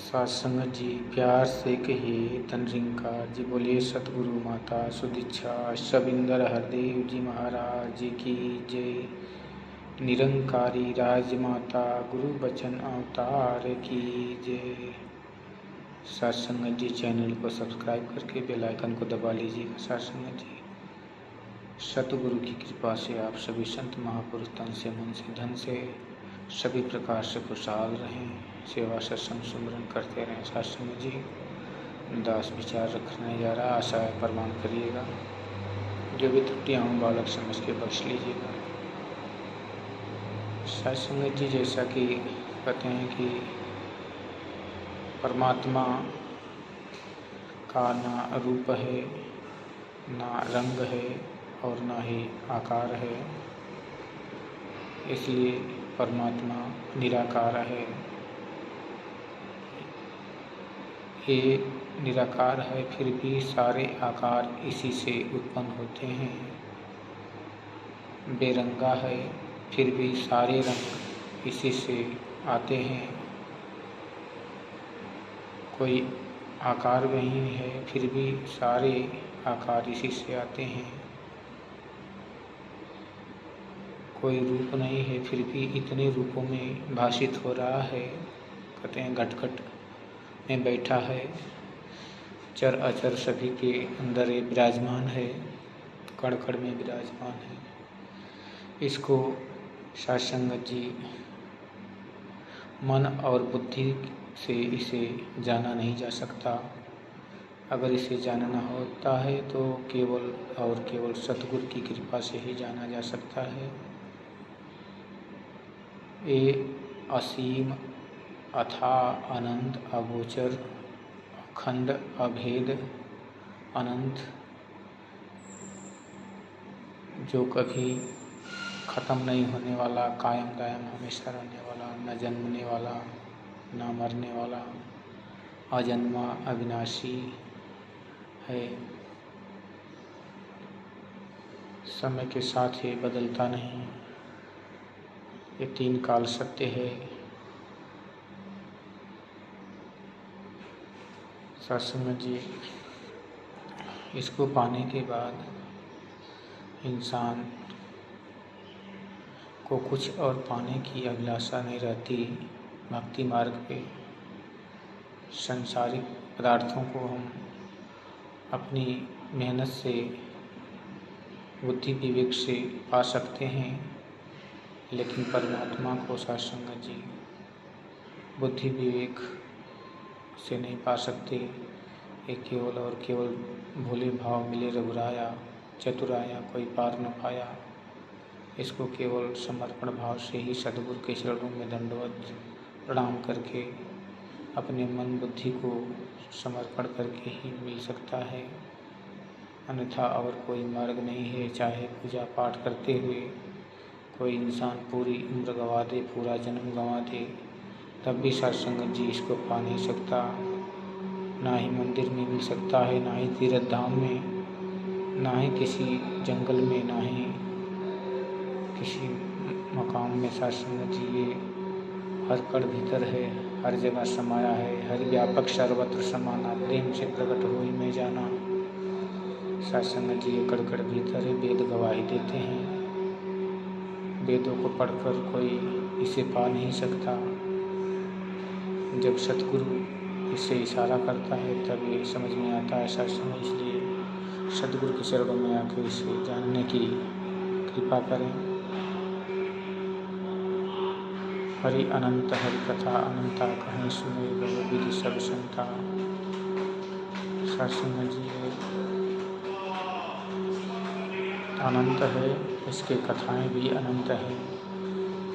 साथ संगत जी, प्यार से कहिए तनरिंका जी, बोलिए सतगुरु माता सुदीक्षा शबिंदर हरदेव जी महाराज जी की जय। निरंकारी राजमाता गुरु बचन अवतार की जय। साथ संगत जी, चैनल को सब्सक्राइब करके बेल आइकन को दबा लीजिएगा। साथ संगत जी, सतगुरु की कृपा से आप सभी संत महापुरुष तन से मन से धन से सभी प्रकार से खुशहाल रहें, सेवा सत्संग सुमरन करते रहें। साथ संगत जी, दास विचार रखने जा रहा, आशा है प्रमाण करिएगा। जो भी त्रुटियाँ हों बालक समझ के बख्श लीजिएगा। साथ संगत जी, जैसा कि कहते हैं कि परमात्मा का ना रूप है, ना रंग है और ना ही आकार है, इसलिए परमात्मा निराकार है। ये निराकार है, फिर भी सारे आकार इसी से उत्पन्न होते हैं। बेरंगा है, फिर भी सारे रंग इसी से आते हैं। कोई आकार नहीं है, फिर भी सारे आकार इसी से आते हैं। कोई रूप नहीं है, फिर भी इतने रूपों में भाषित हो रहा है। कहते हैं घट घट में बैठा है, चर अचर सभी के अंदर ये विराजमान है, कण कण में विराजमान है। इसको साथ संगत जी, मन और बुद्धि से इसे जाना नहीं जा सकता। अगर इसे जानना होता है तो केवल और केवल सतगुरु की कृपा से ही जाना जा सकता है। ये असीम अथाह अनंत अगोचर अखंड अभेद अनंत, जो कभी ख़त्म नहीं होने वाला, कायम दायम हमेशा रहने वाला, न जन्मने वाला न मरने वाला, अजन्मा अविनाशी है। समय के साथ ये बदलता नहीं। ये तीन काल सत्य है। सत्संग जी, इसको पाने के बाद इंसान को कुछ और पाने की अभिलाषा नहीं रहती। भक्ति मार्ग पे संसारिक पदार्थों को हम अपनी मेहनत से, बुद्धि विवेक से पा सकते हैं, लेकिन परमात्मा को सत्संग जी बुद्धि विवेक से नहीं पा सकते। ये केवल और केवल भोले भाव मिले रघुराया, चतुराया कोई पार न पाया। इसको केवल समर्पण भाव से ही सद्गुरु के चरणों में दंडवत प्रणाम करके अपने मन बुद्धि को समर्पण करके ही मिल सकता है, अन्यथा और कोई मार्ग नहीं है। चाहे पूजा पाठ करते हुए कोई इंसान पूरी उम्र गंवा दे, पूरा जन्म गंवा दे, तब भी सत्संग जी इसको पा नहीं सकता। ना ही मंदिर में मिल सकता है, ना ही तीर्थ धाम में, ना ही किसी जंगल में, ना ही किसी मकाम में। सत्संग जी ये हर कण भीतर है, हर जगह समाया है। हर व्यापक सर्वत्र समाना, प्रेम से प्रकट होई में जाना। सत्संग जी ये कण कण भीतर है। वेद गवाही देते हैं। वेदों को पढ़कर कोई इसे पा नहीं सकता। जब सतगुरु इसे इशारा करता है तब ये समझ में आता है सत्संग। इसलिए सतगुरु के चरणों में आकर इसे जानने की कृपा करें। हरि अनंत हरि कथा अनंता, कहीं सुने लो विधि सब संता। सत्संग जी अनंत है, इसके कथाएं भी अनंत हैं।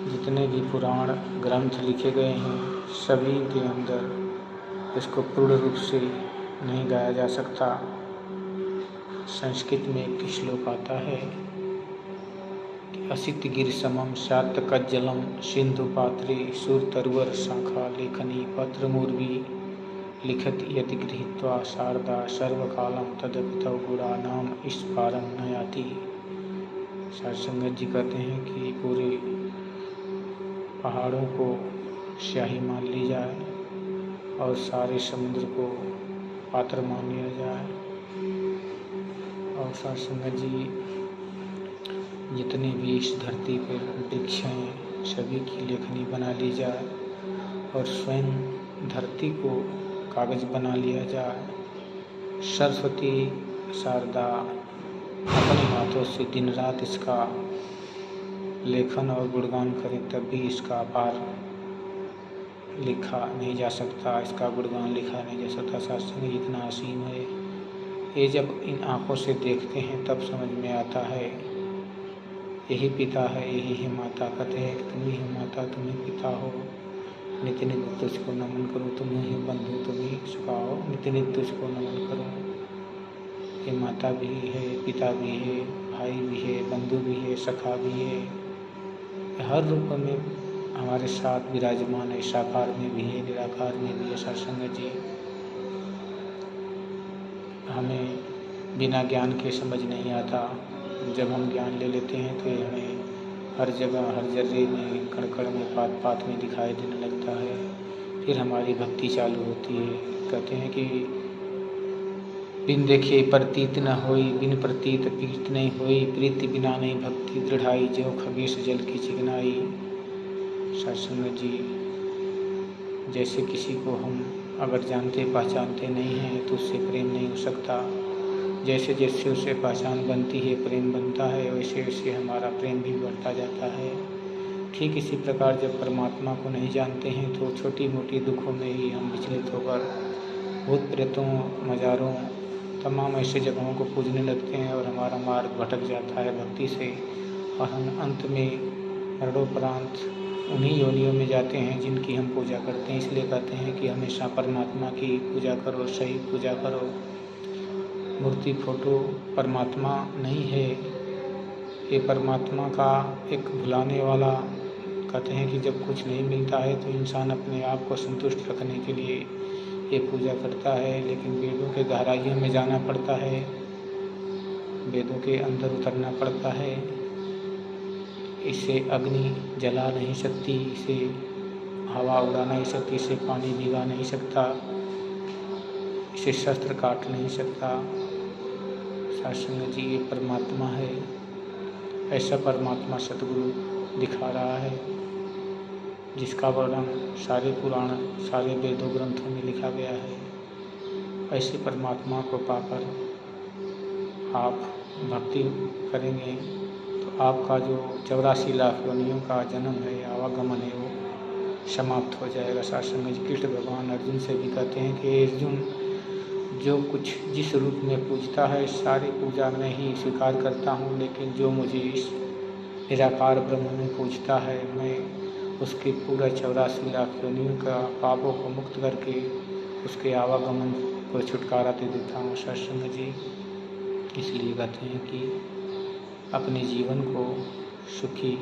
जितने भी पुराण ग्रंथ लिखे गए हैं सभी के अंदर इसको पूर्ण रूप से नहीं गाया जा सकता। संस्कृत में एक श्लोक आता है कि असित गिर समम शात कज्जलम सिंधु पात्रे सुर तरुवर शाखा लेखनी पत्र मूर्वी लिखत यति गृहीत्वा शारदा सर्वकालम तदपि तव गुणा नाम स्फारम न याति। सत्संगत जी कहते हैं कि पूरे पहाड़ों को स्याही मान ली जाए, और सारे समुद्र को पात्र मान लिया जाए। और साथ संगत जी, जितने भी इस धरती पर वृक्ष हैं सभी की लेखनी बना ली जाए और स्वयं धरती को कागज बना लिया जाए। सरस्वती शारदा अपने हाथों से दिन रात इसका लेखन और गुणगान करें, तब भी इसका अपार लिखा नहीं जा सकता, इसका गुणगान लिखा नहीं जा सकता। शास्त्र में इतना असीम है, ये जब इन आँखों से देखते हैं तब समझ में आता है। यही पिता है, यही है माता, कहते हैं कि तुम ही हो माता, तुम ही पिता हो। नित्य नित्य तुझको नमन करूँ, तुम ही बंधु, तुम ही सखा हो, नित्य नित्य तुझको नमन करूँ। ये माता भी है, पिता भी है, भाई भी है, बंधु भी है, सखा भी है। हर रूप में हमारे साथ विराजमान है, साकार में भी है, निराकार में भी है। सत्संग जी, हमें बिना ज्ञान के समझ नहीं आता। जब हम ज्ञान ले लेते हैं तो ये हमें हर जगह, हर जर्रे में, कण कण में, पात पात में दिखाई देने लगता है। फिर हमारी भक्ति चालू होती है। कहते हैं कि बिन देखे प्रतीत न होई, बिन प्रतीत प्रीत नहीं होई, प्रीति बिना नहीं भक्ति दृढ़ाई, ज्यों खगेश जल की चिकनाई। सत्संग जी, जैसे किसी को हम अगर जानते पहचानते नहीं हैं तो उससे प्रेम नहीं हो सकता। जैसे जैसे उससे पहचान बनती है, प्रेम बनता है, वैसे वैसे हमारा प्रेम भी बढ़ता जाता है। ठीक इसी प्रकार जब परमात्मा को नहीं जानते हैं तो छोटी मोटी दुखों में ही हम विचलित होकर भूत प्रेतों, मज़ारों, तमाम ऐसे जगहों को पूजने लगते हैं और हमारा मार्ग भटक जाता है भक्ति से। और हम अंत में मरणोपरांत उन्हीं योनियों में जाते हैं जिनकी हम पूजा करते हैं। इसलिए कहते हैं कि हमेशा परमात्मा की पूजा करो, सही पूजा करो। मूर्ति, फोटो परमात्मा नहीं है, ये परमात्मा का एक भुलाने वाला। कहते हैं कि जब कुछ नहीं मिलता है तो इंसान अपने आप को संतुष्ट रखने के लिए ये पूजा करता है, लेकिन वेदों के गहराइयों में जाना पड़ता है, वेदों के अंदर उतरना पड़ता है। इसे अग्नि जला नहीं सकती, इसे हवा उड़ा नहीं सकती, इसे पानी भिगा नहीं सकता, इसे शस्त्र काट नहीं सकता। सत्संग जी, ये परमात्मा है। ऐसा परमात्मा सतगुरु दिखा रहा है जिसका वर्णन सारे पुराण, सारे वेदों ग्रंथों में लिखा गया है। ऐसे परमात्मा को पाकर आप भक्ति करेंगे तो आपका जो 84 लाख योनियों का जन्म है, आवागमन है, वो समाप्त हो जाएगा। सत्संग जी, कृष्ण भगवान अर्जुन से भी कहते हैं कि अर्जुन, जो कुछ जिस रूप में पूजता है सारी पूजा मैं ही स्वीकार करता हूँ, लेकिन जो मुझे इस निराकार ब्रह्म में पूजता है, मैं उसके पूरा 84 लाख योनियों का पापों को मुक्त करके उसके आवागमन को छुटकारा दे देता हूँ। सत्संग जी, इसलिए कहते हैं कि अपने जीवन को सुखी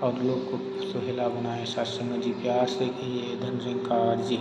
और लोग को सुहेला बनाए। सत्संग जी, प्यार से कहिए धन निरंकार जी।